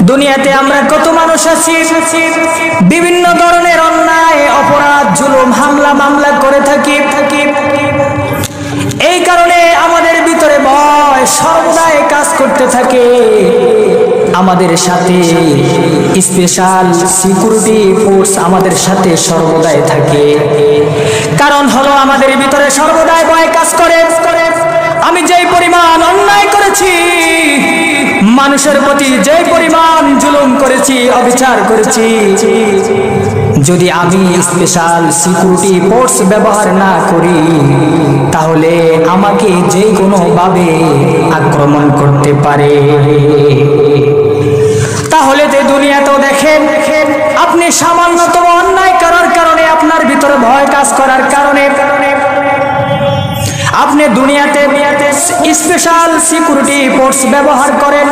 দুনিয়াতে আমরা কত মানুষ আছি, বিভিন্ন ধরনের অন্যায় অপরাধ জুলুম হামলা মামলা করে থাকি। এই কারণে আমাদের ভিতরে ভয় সর্বদাই কাজ করতে থাকে। আমাদের সাথে স্পেশাল সিকিউরিটি ফোর্স আমাদের সাথে সর্বদাই থাকে। কারণ হলো আমাদের ভিতরে সর্বদাই ভয় কাজ করে। আমি যেই পরিমাণ অন্যায় করেছি, মানুষের প্রতি যে পরিমাণ জুলুম করেছি, অবিচার করেছি, যদি আমি স্পেশাল সিকিউরিটি ফোর্স ব্যবহার না করি, তাহলে আমাকে যে কোনো ভাবে আক্রমণ করতে পারে। তাহলে যে দুনিয়াতেও দেখেন, আপনি সামান্যতম অন্যায় করার কারণে, আপনার ভিতরে ভয় কাজ করার কারণে আপনি দুনিয়াতে স্পেশাল সিকিউরিটি ফোর্স ব্যবহার করেন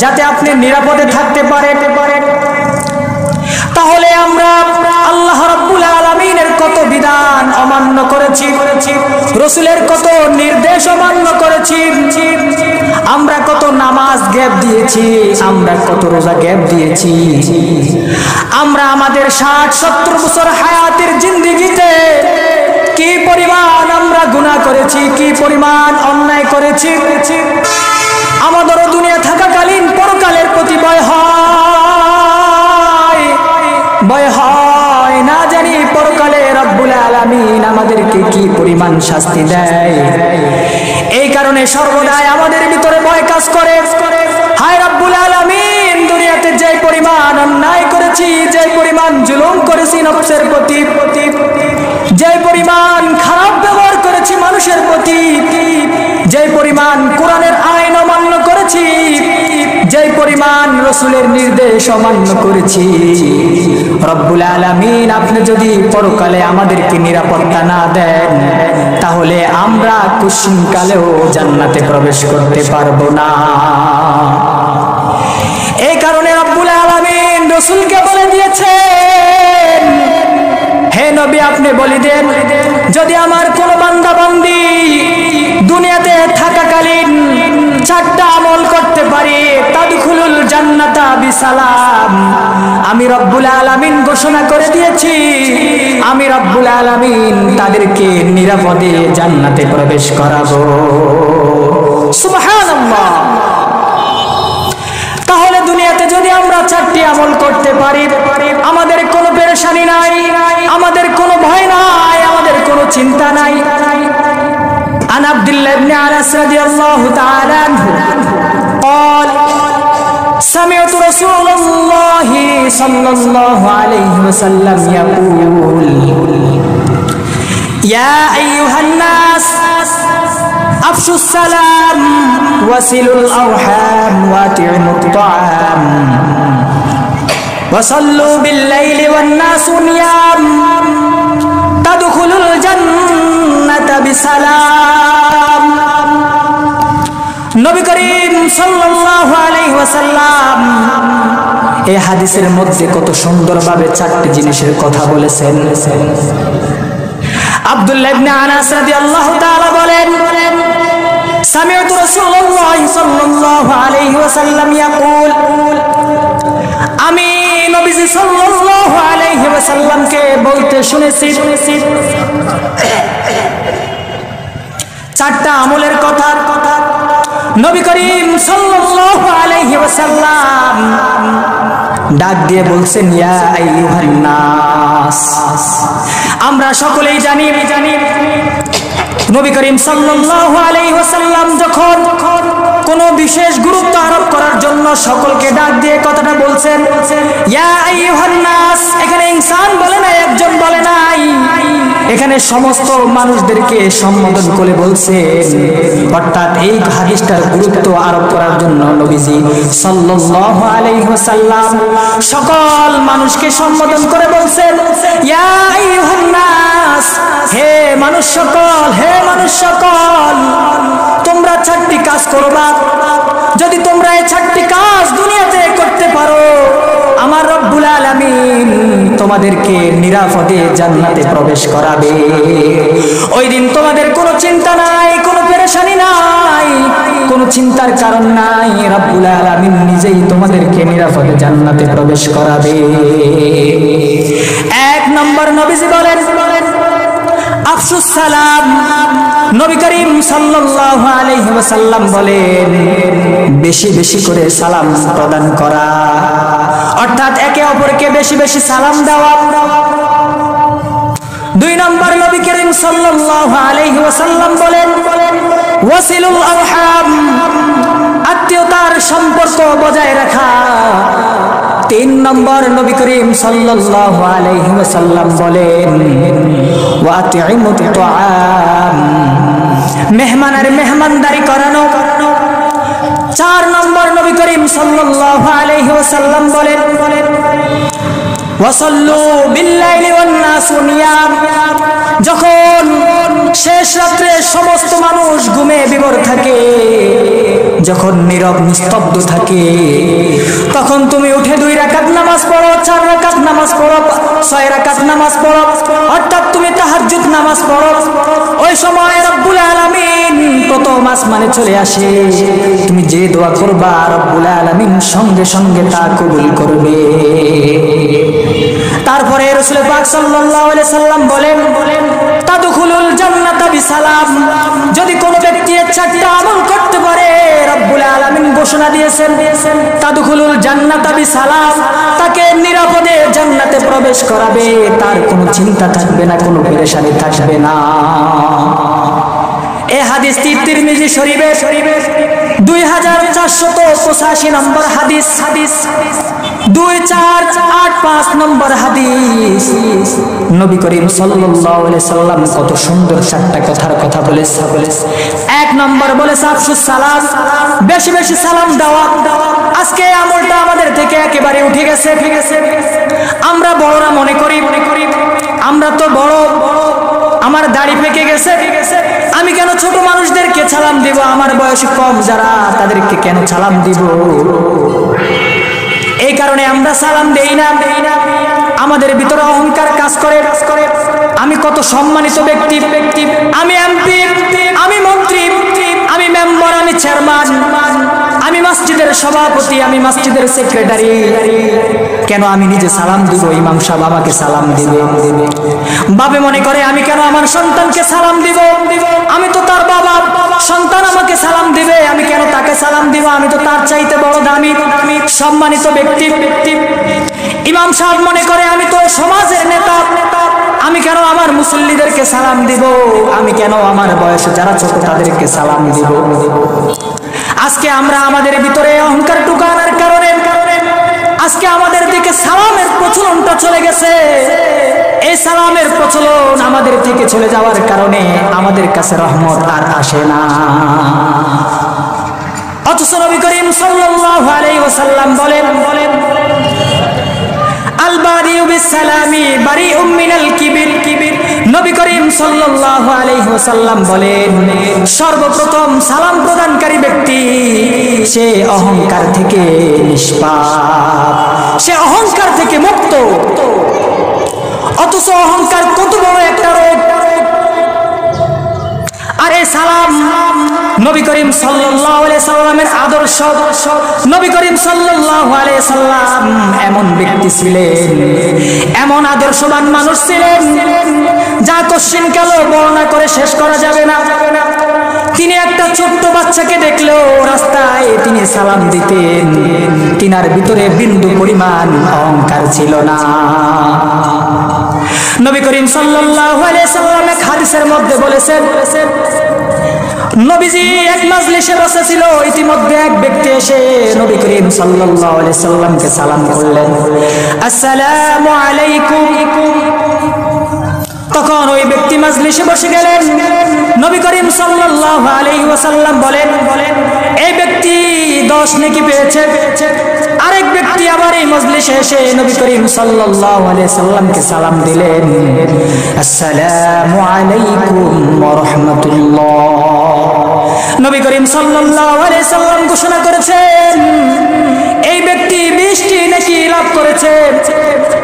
যাতে আপনি নিরাপদে থাকতে পারেন। তাহলে আমরা আল্লাহ রাব্বুল আলামিনের কত বিধান অমান্য করেছি, রাসূলের কত নির্দেশ অমান্য করেছি, আমরা কত নামাজ গ্যাপ দিয়েছি, আমরা কত রোজা গ্যাপ দিয়েছি, আমরা আমাদের 60-70 বছর হায়াতের জিন্দেগিতে কি পরিমাণ আমরা গুনাহ করেছি, কি পরিমাণ অন্যায় করেছি। আমাদেরও দুনিয়া থাকাকালীন পরকালের প্রতি ভয় হয় না জানি পরকালে রব্বুল আলামিন আমাদেরকে কি পরিমাণ শাস্তি দেয়। এই কারণে সর্বদাই আমাদের ভিতরে ভয় কাজ করে। হায় রব্বুল আলামিন, দুনিয়াতে যে পরিমাণ অন্যায় করেছি, যে পরিমাণ জুলুম করেছি নফসের প্রতি, যে পরিমাণ খারাপ ব্যবহার করেছি মানুষের প্রতি, যে পরিমাণ কোরআনের আইন অমান্য করেছি, যে পরিমাণ রাসূলের নির্দেশ অমান্য করেছি, রব্বুল আলামিন আপনি যদি পরকালে আমাদেরকে নিরাপত্তা না দেন, তাহলে আমরা কুসুমকালেও জান্নাতে প্রবেশ করতে পারবো না। এই কারণে রব্বুল আলামিন রাসূলকে বলে দিয়েছেন, হে নবী আপনি বলে দেন, যদি আমার কোন বান্দা বান্দি দুনিয়াতে থাকাকালীন 4টা আমল করতে পারে, তাদখুলুল জান্নাতা বিসালাম, আমি রব্বুল আলামিন ঘোষণা করে দিয়েছি, আমি রব্বুল আলামিন তাদেরকে নিরাপদে জান্নাতে প্রবেশ করাবো। সুবহানাল্লাহ। তাহলে দুনিয়াতে যদি আমরা 4টি আমল করতে পারি, আমাদের কোনো পেরেশানি নাই, আমাদের কোনো ভয় নাই, আমাদের কোনো চিন্তা নাই। আন আব্দুল্লাহ ইবনে আনাস রাদিয়াল্লাহু তাআলা আনহু قال سمعت رسول الله صلى الله عليه وسلم يقول يا أيها الناس أفشوا السلام وصلوا الأرحام وأطعموا الطعام وصلوا بالليل والناس نيام تدخلوا الجنة بسلام। নবী করিম সাল্লাল্লাহু আলাইহি ওয়াসাল্লাম এই হাদিসের মধ্যে কত সুন্দরভাবে 4টি জিনিসের কথা বলেছেন। আব্দুল্লাহ ইবনে আনাস রাদিয়াল্লাহু তাআলা বলেন, সামি'তু রাসূলুল্লাহ সাল্লাল্লাহু আলাইহি ওয়াসাল্লাম ইয়াকুল, আমি নবীজি সাল্লাল্লাহু আলাইহি ওয়াসাল্লামকে বলতে শুনেছি 4টা আমলের কথা। নবী করিম সাল্লাল্লাহু আলাইহি ওয়াসাল্লাম ডাক দিয়ে বলছেন, ইয়া আইয়ুহান নাস। আমরা সকলেই জানি নবী করিম সাল্লাল্লাহু আলাইহি ওয়াসাল্লাম যখন কোন বিশেষ গুরুত্ব আরোপ করার জন্য সকলকে ডাক দিয়ে কথাটা বলছেন, ইয়া আইয়ুহান নাস। এখানে ইনসান বলে নাই, একজন বলে নাই, এখানে সমস্ত মানুষদেরকে সম্বোধন করে বলছেন। অর্থাৎ এই হাদিসটার গুরুত্ব আরোপ করার জন্য নবীজি সাল্লাল্লাহু আলাইহি ওয়াসাল্লাম সকল মানুষকে সম্বোধন করে বলছেন, ইয়া আইয়ুহান নাস, হে মানুষ সকল, হে মানুষ সকল, তোমরা 4টি কাজ করবা। যদি তোমরা এই 4টি কাজ দুনিয়াতে করতে পারো, আমার রব্বুল আলামিন তোমাদেরকে নিরাপদে জান্নাতে প্রবেশ করাবে। ওই দিন তোমাদের কোনো চিন্তা নাই, কোনো পেরেশানি নাই, কোনো চিন্তার কারণ নাই, রব্বুল আলামিন নিজেই তোমাদেরকে নিরাপদে জান্নাতে প্রবেশ করাবে। এক নম্বর নবীজি বলেন আফসুস সালাম। নবী করিম সাল্লাল্লাহু আলাইহি ওয়াসাল্লাম বলেন বেশি বেশি করে সালাম প্রদান করা, অর্থাৎ একে অপরকে বেশি বেশি সালাম দেওয়া। দুই নম্বর নবী করিম সাল্লাল্লাহু আলাইহি ওয়াসাল্লাম বলেন ওয়াসিলুল আরহাম, আত্মীয়তার সম্পর্ক বজায় রাখা। তিন নম্বর নবী করিম সাল্লাল্লাহু আলাইহি ওয়াসাল্লাম বলেন ওয়াতিমুত তুআম, মেহমানের মেহমানদারি করানো। চার নম্বর নবী করিম সাল্লাল্লাহু আলাইহি ওয়াসাল্লাম বলেন ওয়াসাল্লু বিল্লাইলি ওয়ান নাসু নিয়াম, যখন শেষ রাত্রে সমস্ত মানুষ ঘুমে বিভোর থাকে, যখন নীরব নিস্তব্ধ থাকে, তখন তুমি উঠে 2 রাকাত নামাজ পড়ো, 4 রাকাত নামাজ পড়ো, 6 রাকাত নামাজ পড়ো, অর্থাৎ তুমি তাহাজ্জুদ নামাজ পড়ো। ওই সময় রব্বুল আলামিন প্রথম আসমানে চলে আসে, তুমি যে দোয়া করবা রব্বুল আলামিন সঙ্গে সঙ্গে তা কবুল করবে। তারপরে রাসূল পাক সাল্লাল্লাহু আলাইহি সাল্লাম বলেন তাদখুলুল জান্নাতা বিসালাম, যদি কোনো ব্যক্তি 4টা আমল করতে পারে রব্বুল আলামিন ঘোষণা দিয়েছেন তাদখুলুল জান্নাতা বিসালাম, তাকে নিরাপদে জান্নাতে প্রবেশ করাবে, তার কোনো চিন্তা থাকবে না, কোনো পেরেশানি থাকবে না। এই হাদিসটি তিরমিজি শরীফে 2485 নম্বর হাদিস, 2485 নম্বর হাদিস। নবী করিম সাল্লাল্লাহু আলাইহি সাল্লাম কত সুন্দর 4টা কথার কথা বলেছে। এক নম্বর বলেছে আফসুস সালাম, বেশি বেশি সালাম দেওয়া। আজকে আমলটা আমাদের থেকে একেবারে উঠে গেছে। আমরা বড়রা মনে করি আমরা তো বড়, আমার দাড়ি পেকে গেছে, আমি কেন ছোট মানুষদেরকে সালাম দিব, আমার বয়স কম যারা তাদেরকে কেন সালাম দিব। এই কারণে আমরা সালাম দেই না। আমাদের ভিতরে অহংকার কাজ করে, আমি কত সম্মানিত ব্যক্তি, আমি এমপি, আমি মন্ত্রী, আমি মেম্বার, আমি চেয়ারম্যান, আমি মসজিদের সভাপতি, আমি মসজিদের সেক্রেটারি, কেন আমি নিজে সালাম দিব, ইমাম সাহেব আমাকে সালাম দিবে। বাবা মনে করে আমি কেন আমার সন্তানকে সালাম দিব, আমি তো তার বাবা, সন্তান আমাকে সালাম দিবে, আমি কেন তাকে সালাম দিব, আমি তো তার চাইতে বড় দামি সম্মানিত ব্যক্তি। ইমাম সাহেব মনে করে আমি তো সমাজের নেতা, আমি কেন আমার মুসল্লিদেরকে সালাম দিব, আমি কেন আমার বয়সে যারা ছোট তাদেরকে সালাম দিব। আজকে আমরা আমাদের ভিতরে অহংকার ঢুকানোর কারণে আজকে আমাদের দিকে সালামের প্রচলনটা চলে গেছে। এই সালামের প্রচলন আমাদের থেকে চলে যাওয়ার কারণে আমাদের কাছে রহমত আর আসে না। অথচ নবী করিম সাল্লাল্লাহু আলাইহি ওয়াসাল্লাম বলেন আল বারিউ বিসসালামি বারিউম মিনাল কিবির। নবী করিম সাল্লাল্লাহু আলাইহি ওয়াসাল্লাম বলেন সর্বপ্রথম সালাম প্রদানকারী ব্যক্তি সে অহংকার থেকে নিষ্পাপ, সে অহংকার থেকে মুক্ত। অথচ অহংকার কত বড় একটা রোগ। আর এই সালাম নবী করিম সাল্লাল্লাহু আলাইহি সাল্লামের আদর্শ। নবী করিম সাল্লাল্লাহু আলাইহি সাল্লাম এমন ব্যক্তি ছিলেন, এমন আদর্শবান মানুষ ছিলেন যা কশ্চিনকাল বর্ণনা করে শেষ করা যাবে না। তিনি একটা ছোট্ট বাচ্চাকে দেখলেও রাস্তায় তিনি সালাম দিতেন, তিনার ভিতরে বিন্দু পরিমাণ অহংকার ছিল না। নবী করিম সাল্লাল্লাহু আলাইহি সাল্লাম এক হাদিসের মধ্যে বলেছেন নবীজি এক মাজলিসে বসেছিল, ইতিমধ্যে এক ব্যক্তি এসে নবী করিম সাল্লাল্লাহু আলাইহি সাল্লামকে সালাম করলেন, আসসালামু আলাইকুম। তখন ওই ব্যক্তি মাজলিসে বসে গেলেন। নবী করিম সাল্লাল্লাহু আলাইহি ওয়াসাল্লাম বলেন এই ব্যক্তি 10 নেকি পেয়েছে। আরেক ব্যক্তি আবার এই মজলিসে এসে নবী করিম সাল্লাল্লাহু আলাইহি সাল্লামকে সালাম দিলেন, আসসালামু আলাইকুম ওয়া রাহমাতুল্লাহ। নবী করিম সাল্লাল্লাহু আলাইহি সাল্লাম ঘোষণা করেছেন এই ব্যক্তি 20টি নেকি লাভ করেছে।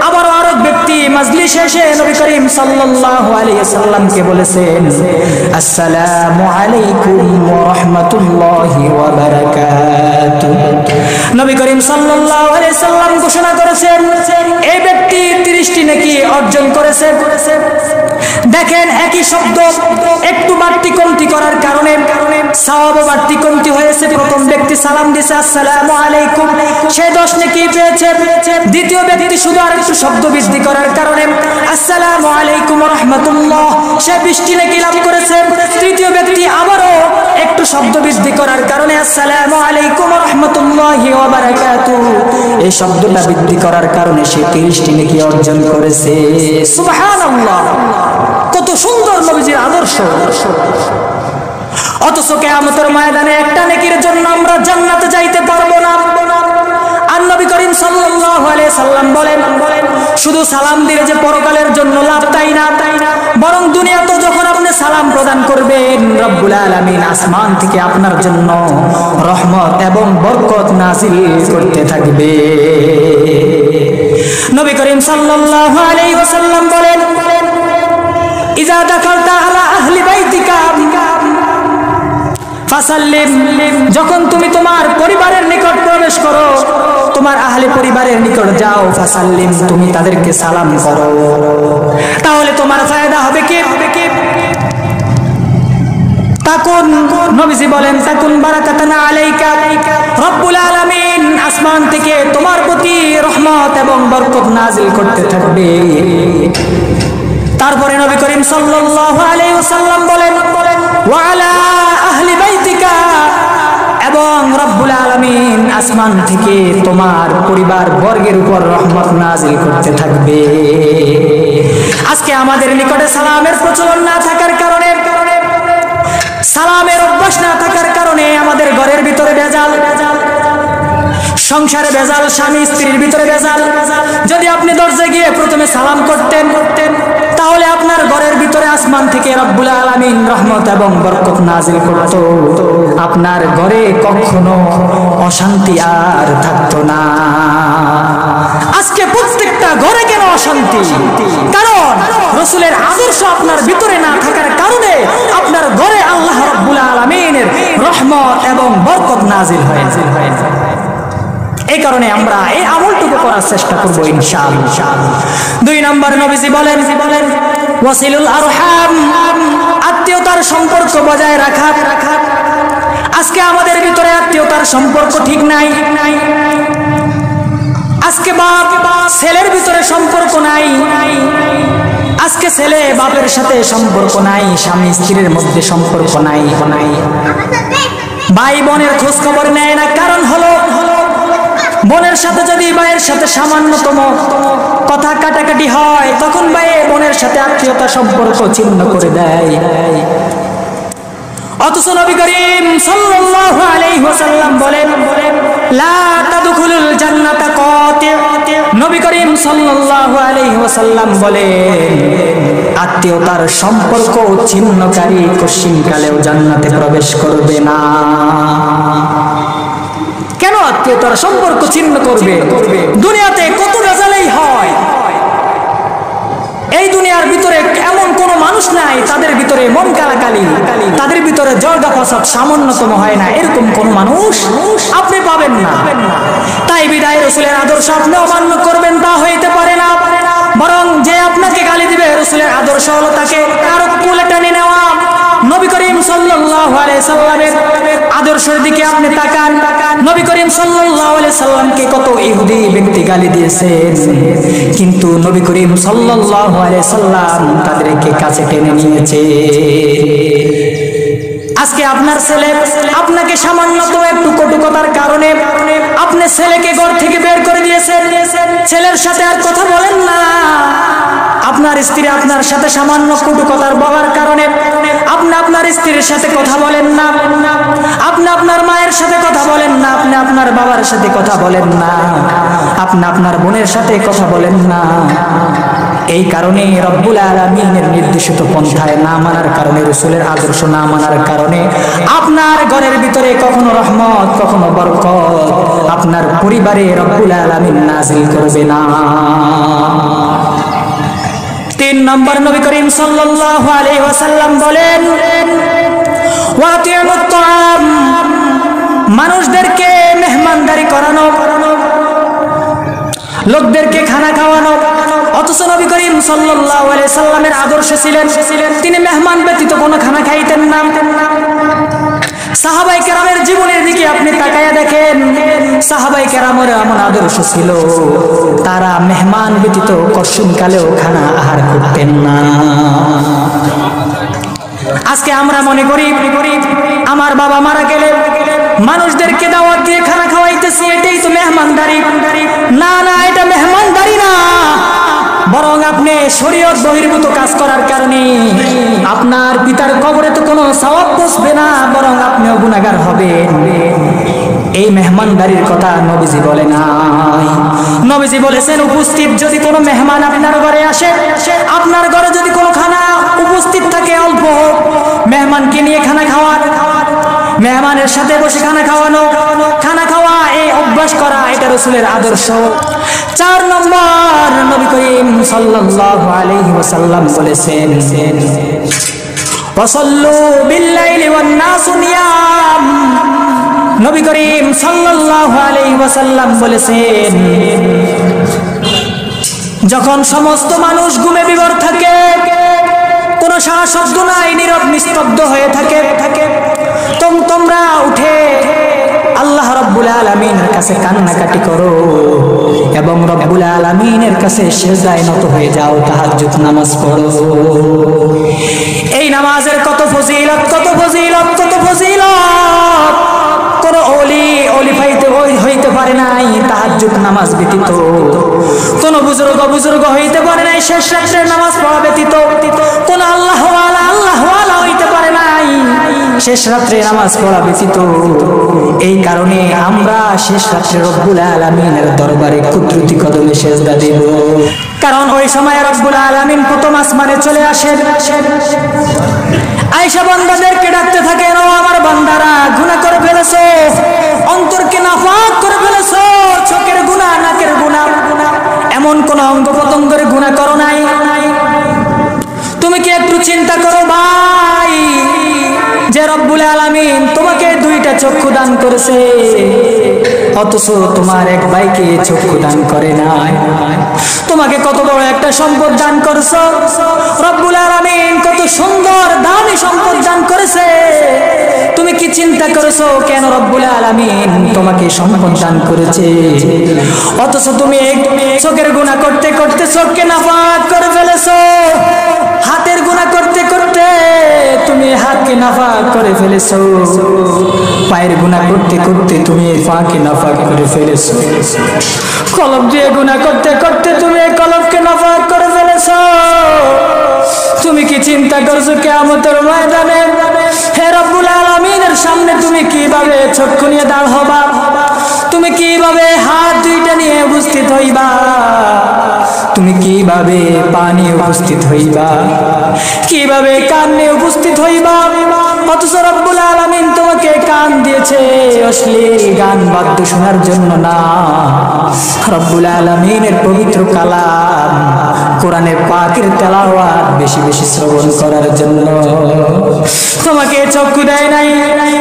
আবার আরেক ব্যক্তি মাজলিস শেষে নবী করিম সাল্লাল্লাহু আলাইহি ওয়াসাল্লামকে বলেছেন, আসসালামু আলাইকুম ওয়া রাহমাতুল্লাহি ওয়া বারাকাতুহু। নবী করিম সাল্লাল্লাহু আলাইহি ওয়াসাল্লাম ঘোষণা করেছেন, এই ব্যক্তি 30টি নেকি অর্জন করেছে। দেখেন, একই শব্দ একটু বাড়তি কমতি করার কারণে সওয়াব বাড়তি কমতি হয়েছে। প্রথম ব্যক্তি সালাম দিয়েছে আসসালামু আলাইকুম, সে 10 নেকি পেয়েছে। দ্বিতীয় ব্যক্তি শুধু আর একটু শব্দ বৃদ্ধি করার কারণে আসসালামু আলাইকুম ওয়া রাহমাতুল্লাহ, সে 20টি নেকি লাভ করেছে। তৃতীয় ব্যক্তি আবারও একটু শব্দ বৃদ্ধি করার কারণে আসসালামু আলাইকুম ওয়া রাহমাতুল্লাহি ওয়া বারাকাতুহু, এই শব্দটা বৃদ্ধি করার কারণে সে 30টি নেকি অর্জন করেছে। সুবহানাল্লাহ, কত সুন্দর নবীজির আদর্শ। অথচ কিয়ামতের ময়দানে একটা নেকির জন্য আমরা জান্নাতে যাইতে পারবো না। আর নবী করিম সাল্লাল্লাহু আলাইহি সাল্লাম বলেন, শুধু সালাম দিলে যে পরকালের জন্য লাভ তাই না, বরং দুনিয়াতেও যখন আপনি সালাম প্রদান করবেন, রব্বুল আলামিন আসমান থেকে আপনার জন্য রহমত এবং বরকত নাযিল করতে থাকবে। নবী করিম সাল্লাল্লাহু আলাইহি ওয়াসাল্লাম বলেন, ইজা দাখালতা আলা আহলি বাইতিকা ফাসাল্লিম, যখন তুমি তোমার পরিবারের নিকট প্রবেশ করো, তোমার আহলে পরিবারের নিকট যাও, ফাসাল্লিম, তুমি তাদেরকে সালাম করো। তাহলে তোমার ফায়দা হবে কি? তাকুন, নবীজি বলেন, তাকুন বারাকাতান আলাইকা, রব্বুল আলামিন আসমান থেকে তোমার প্রতি রহমত এবং বরকত নাযিল করতে থাকবে। তারপরে নবী করিম সাল্লাল্লাহু আলাইহি ওয়াসাল্লাম বলেন, ওয়া আলা আহলি বাইতিকা, এবং রব্বুল আলামিন আসমান থেকে তোমার পরিবার বর্গের উপর রহমত নাযিল করতে থাকবে। আজকে আমাদের নিকটে সালামের প্রচলন না থাকার কারণে, সালামের অভ্যাস না থাকার কারণে আমাদের ঘরের ভিতরে ভেজাল, সংসারে ভেজাল, স্বামী স্ত্রীর ভিতরে ভেজাল। যদি আপনি দরজায় গিয়ে প্রথমে সালাম করতেন, তাহলে আপনার ঘরের ভিতরে আসমান থেকে রব্বুল আলামিন রহমত এবং বরকত নাযিল করত। আপনার ঘরে কখনো অশান্তি আর থাকতো না। আজকে প্রত্যেকটা ঘরে কেন অশান্তি? কারণ রাসূলের আদর্শ আপনার ভিতরে না থাকার কারণে আপনার ঘরে আল্লাহ রব্বুল আলামিনের রহমত এবং বরকত নাযিল হয়েছে। এই কারণে আমরা এই আমলটুকু করার চেষ্টা করব ইনশাআল্লাহ। 2 নম্বর, নবীজি বলেন, ওয়াসিলুল আরহাম, আত্মীয়তার সম্পর্ক বজায় রাখা। আজকে আমাদের ভিতরে আত্মীয়তার সম্পর্ক ঠিক নাই। আজকে বাপ ছেলের ভিতরে সম্পর্ক নাই। আজকে ছেলে বাপের সাথে সম্পর্ক নাই, স্বামী স্ত্রীর মধ্যে সম্পর্ক নাই। ভাই বোনের খোঁজ খবর নেয় না। কারণ হলো, বোনের সাথে যদি ভাইয়ের সাথে সামান্যতম কথা কাটাকাটি হয়, তখন ভাই বোনের সাথে আত্মীয়তা সম্পর্ক ছিন্ন করে দেয়। অথচ নবী করিম সাল্লাল্লাহু আলাইহি ওয়াসাল্লাম বলেন, লা তাদখুলুল জান্নাতা কাতি', নবী করিম সাল্লাল্লাহু আলাইহি ওয়াসাল্লাম বলেন, আত্মীয়তার সম্পর্ক ছিন্নকারী কশিনকালেও জান্নাতে প্রবেশ করবে না। কেন আত্মীয়তার সম্পর্ক ছিন্ন করবে? দুনিয়াতে কত ভেজালই হয়। এই দুনিয়ার ভিতরে এমন কোন মানুষ নাই তাদের ভিতরে মন কালাকালি, তাদের ভিতরে জর্দা ফাসাদ সামান্যতম হয় না, এরকম কোন মানুষ আপনি পাবেন না। তাই বিদায় রাসূলের আদর্শ আপনি অমান্য করবেন তা হইতে পারে না। বরং যে আপনাকে গালি দিবে, রাসূলের আদর্শ হলো তাকে আরো কোলে টেনে নেওয়া। নবী করিম সাল্লাল্লাহু আলাইহি সাল্লামের আদর্শের দিকে আপনি তাকান। নবী করিম সাল্লাল্লাহু আলাইহি সাল্লামকে কত ইহুদি ব্যক্তি গালি দিয়েছেন, কিন্তু নবী করিম সাল্লাল্লাহু আলাইহি সাল্লাম তাদেরকে কাছে টেনে নিয়েছে। আজকে আপনার ছেলে আপনাকে সামান্যতম একটু কটুকতার কারণে আপনি ছেলেকে ঘর থেকে বের করে দিয়েছেন, ছেলের সাথে আর কথা বলেন না। আপনার স্ত্রী আপনার সাথে সামান্য কটুকতার বলার কারণে আপনি আপনার স্ত্রীর সাথে কথা বলেন না, আপনি আপনার মায়ের সাথে কথা বলেন না, আপনি আপনার বাবার সাথে কথা বলেন না, আপনি আপনার বোনের সাথে কথা বলেন না। এই কারণে রব্বুল আলামিনের নির্দেশিত পন্থায় না মানার কারণে, রাসূলের আদর্শ না মানার কারণে আপনার ঘরের ভিতরে কখনো রহমত, কখনো বরকত আপনার পরিবারে রব্বুল আলামিন নাযিল করবে না। তিন নম্বর নবী করিম সাল্লাল্লাহু আলাইহি ওয়াসাল্লাম বলেন ওয়াতিউত তাআম, মানুষদেরকে মেহমানদারি করানো, লোকদেরকে খানা খাওয়ানো। অথচ নবী করিম সাল্লাল্লাহু আলাইহি সাল্লামের আদর্শ ছিলেন তিনি মেহমান ব্যতীত কোনো খানা খাইতেন না। সাহাবায়ে কেরামের জীবনের দিকে আপনি তাকায়া দেখেন, সাহাবায়ে কেরামের এমন আদর্শ ছিল, তারা মেহমান ব্যতীত কশিনকালেও খানা আহার করতেন না। আজকে আমরা মনে করি আমার বাবা মারা গেলে মানুষদেরকে দাওয়াত দিয়ে খানা খাওয়াইতেছি, এটাই তো মেহমানদারি। না না, এটা মেহমানদারি না, বরং আপনি শরীয়ত বহির্ভূত কাজ করার কারণে আপনার পিতার কবরে তো কোনো সওয়াব বসবে না, বরং আপনিও গুনাহগার হবেন। এই মেহমানদারির কথা নবীজি বলে নাই। নবীজি বলেছেন উপস্থিত যদি কোনো মেহমান আপনার ঘরে আসে, আপনার ঘরে যদি কোনো খানা উপস্থিত থাকে অল্প হোক, মেহমানকে নিয়ে খানা খাওয়া, মেহমানের সাথে বসে খানা খাওয়ানো, খানা খাওয়া এই অভ্যাস করা, এটা রাসূলের আদর্শ। 4 নম্বর নবী করিম সাল্লাল্লাহু আলাইহি ওয়াসাল্লাম বলেছেন ওয়াসাল্লু বিল্লাইলি ওয়ান নাসু নিয়াম। নবী করিম সাল্লাল্লাহু আলাইহি ওয়াসাল্লাম বলেছেন যখন সমস্ত মানুষ ঘুমে বিভোর থাকে, কোনো সারা শব্দ নাই, নীরব নিস্তব্ধ হয়ে থাকে, তোমরা উঠে আল্লাহ রাব্বুল আলামিনের কাছে কান্নাকাটি করো এবং রব্বুল আলামিনের কাছে সিজদায় নত হয়ে যাও, তাহাজ্জুদ নামাজ পড়ো। এই নামাজের কত ফজিলত, কত ফজিলত, কত ফজিলত! কোন ওলি হইতে পারে নাই তাহাজ্জুদ নামাজ ব্যতীত, কোন বুজুর্গ হইতে পারে নাই শেষ রাত্রের নামাজ পড়া ব্যতীত, কোন আল্লাহওয়ালা হইতে পারে নাই শেষ রাত্রে নামাজ পড়া ব্যতীত। এই কারণে আমরা শেষ রাত্রে রব্বুল আলামিনের দরবারে কুদরতি কদমে সিজদা দেব, কারণ ওই সময় রব্বুল আলামিন প্রথম আসমানে চলে আসেন, আয়েশা বান্দাদেরকে ডাকতে থাকেন, ও আমার বান্দারা, গুনাহ করে ফেলেছো, অন্তরকে নাপাক করে ফেলেছো, চোখের গুনাহ, নাকের গুনাহ, এমন কোন অঙ্গ প্রত্যঙ্গের গুনাহ করো নাই। তুমি কি একটু চিন্তা করো ভাই, যে রব্বুল আলামিন তোমাকে 2টা চক্ষু দান করেছে, অথচ তোমার এক ভাইকে চক্ষু দান করে নাই। তোমাকে কত বড় একটা সম্পদ দান করেছে রব্বুল আলামিন, কত সুন্দর দামি সম্পদ দান করেছে, তুমি কি চিন্তা করেছো কেন রব্বুল আলামিন তোমাকে সম্পদ দান করেছে? অথচ তুমি চোখের গুনাহ করতে করতে চোখকে নাপাক করে ফেলেছো, হাতের গুনাহ করতে করতে তুমি হাতকে নাপাক করে ফেলেছো, পায়ের গুনাহ করতে করতে তুমি পাকে নাপাক করে ফেলেছো, কলম দিয়ে গুনাহ করতে করতে তুমি কলমকে নাপাক করে ফেলেছো। তুমি কি চিন্তা করছো কিয়ামতের ময়দানে হে রব্বুল আলামিনের সামনে তুমি কিভাবে চক্ষু নিয়ে দাঁড় হবা? তুমি কিভাবে হাত 2টা নিয়ে উপস্থিত হইবা? তুমি কিভাবে পা নিয়ে উপস্থিত হইবা? কিভাবে কান নিয়ে উপস্থিত হইবা? অথচ রব্বুল আলামিন তোমাকে কান দিয়েছে অশ্লীল গান বাদ্য শোনার জন্য না, রব্বুল আলামিনের পবিত্র কালাম কোরআনে পাকের তেলাওয়াত বেশি বেশি শ্রবণ করার জন্য। তোমাকে চক্ষু দেয় নাই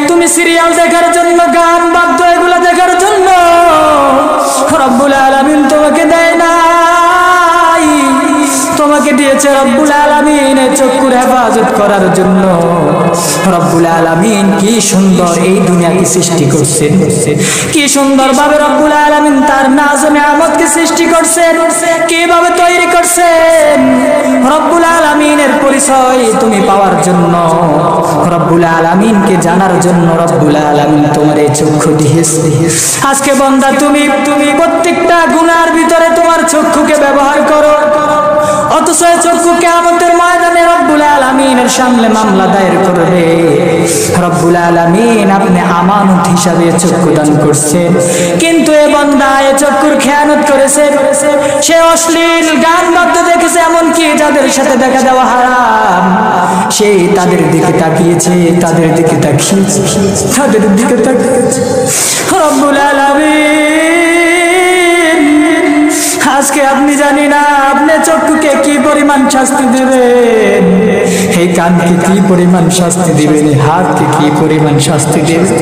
তুমি সিরিয়াল দেখার জন্য, গান বাদ্য এগুলো দেখার জন্য, রব্বুল আলামিন তোমাকে দেয় নাই, তোমাকে দিয়েছে রব্বুল আলামিন চক্ষুর হেফাজত করার জন্য। রব্বুল আলামিন কি সুন্দর এই দুনিয়াকে সৃষ্টি করছেন, কি সুন্দর ভাবে রব্বুল আলামিন তার নাজ নিয়ামতকে সৃষ্টি করছেন, কিভাবে তৈরি করছেন। রব্বুল আলামিনের পরিচয় তুমি পাওয়ার জন্য, রব্বুল আলামিনকে জানার জন্য রব্বুল আলামিন তোমার এই চক্ষু দিয়েছে। আজকে বান্দা তুমি প্রত্যেকটা গুনার ভিতরে তোমার চক্ষুকে ব্যবহার করো, অথচ চক্ষু কিয়ামতের ময়দানে রব্বুল আলামিনের সামনে মামলা দায়ের করবে। রব্বুল আলামিন আপনি আমানত হিসাবে চক্ষু দান করছেন, কিন্তু এ বান্দা এ চক্ষুর খেয়ানত করেছে, সে অশ্লীল গান বাদ্য দেখেছে, এমনকি যাদের সাথে দেখা দেওয়া হারাম সেই তাদের দিকে তাকিয়েছে, তাদের দিকে তাকিয়েছে। রব্বুল আলামিন আজকে আপনি জানি না আপনি চক্ষুকে কি পরিমাণ শাস্তি দিবেন, এই কানকে কি পরিমাণ শাস্তি দিবেন, এই হাতকে কি পরিমাণ শাস্তি দিবেন।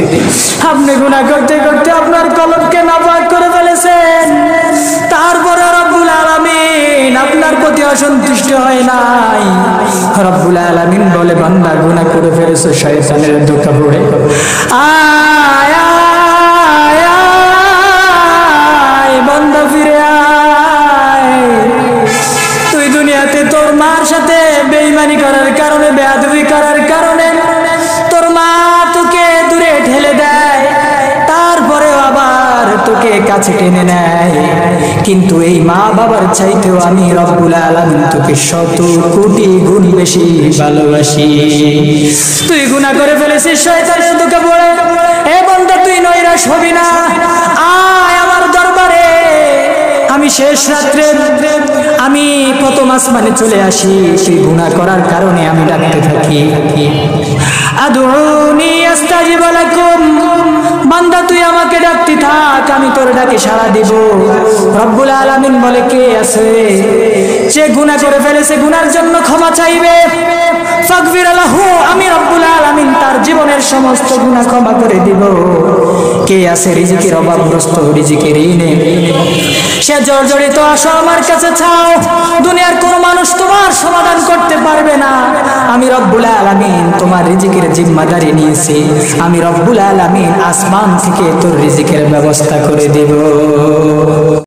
আপনি গুনাহ করতে করতে আপনার কলবকে নাপাক করে ফেলেছেন, তারপরে রব্বুল আলামিন আপনার প্রতি অসন্তুষ্ট হয় নাই। রব্বুল আলামিন বলে, বান্দা গুনাহ করে ফেলেছে শয়তানের ধোঁকা পড়ে, আয় আয় আয় বান্দা ফিরে আয়। তুই দুনিয়াতে তোর মার সাথে বেঈমানি করার কারণে, বেয়াদবি করার কারণে তোর মা তোকে দূরে ঠেলে দেয়, তারপরেও আবার তোকে কাছে টেনে নেয়। কিন্তু এই মা বাবার চাইতেও আমি রব্বুল আলামিন তোকে 100 কোটি গুণ বেশি ভালোবাসি। তুই গুনাহ করে ফেলেছিস শয়তানের ধোঁকা পড়ে, এ বান্দা তুই নৈরাশ হবি না, আয় আমার দরবারে। আমি শেষ রাত্রে আমি প্রথম আসমানে চলে আসি, তুই গুনাহ করার কারণে আমি ডাকতে থাকি, আদউনি আস্তাজিব লাকুম। বান্দা তুই আমাকে ডাকতে থাক, আমি তোর ডাকে সাড়া দিব। রব্বুল আলামিন বলে, কে আছে যে গুনাহ করে ফেলেছে, গুনার জন্য ক্ষমা চাইবে, ফাগফির লাহু, আমি রব্বুল আলামিন তার জীবনের সমস্ত গুনাহ ক্ষমা করে দিব। কে আছে রিজিকের অভাবগ্রস্ত, রিজিকের ঋণে সে জর্জরিত, আসো আমার কাছে চাও। দুনিয়ার কোন মানুষ তোমার সমাধান করতে পারবে না, আমি রব্বুল আলামিন তোমার রিজিকের জিম্মাদারি নিয়েছি। আমি রব্বুল আলামিন আসমান থেকে তোর রিজিকের ব্যবস্থা করে দেব।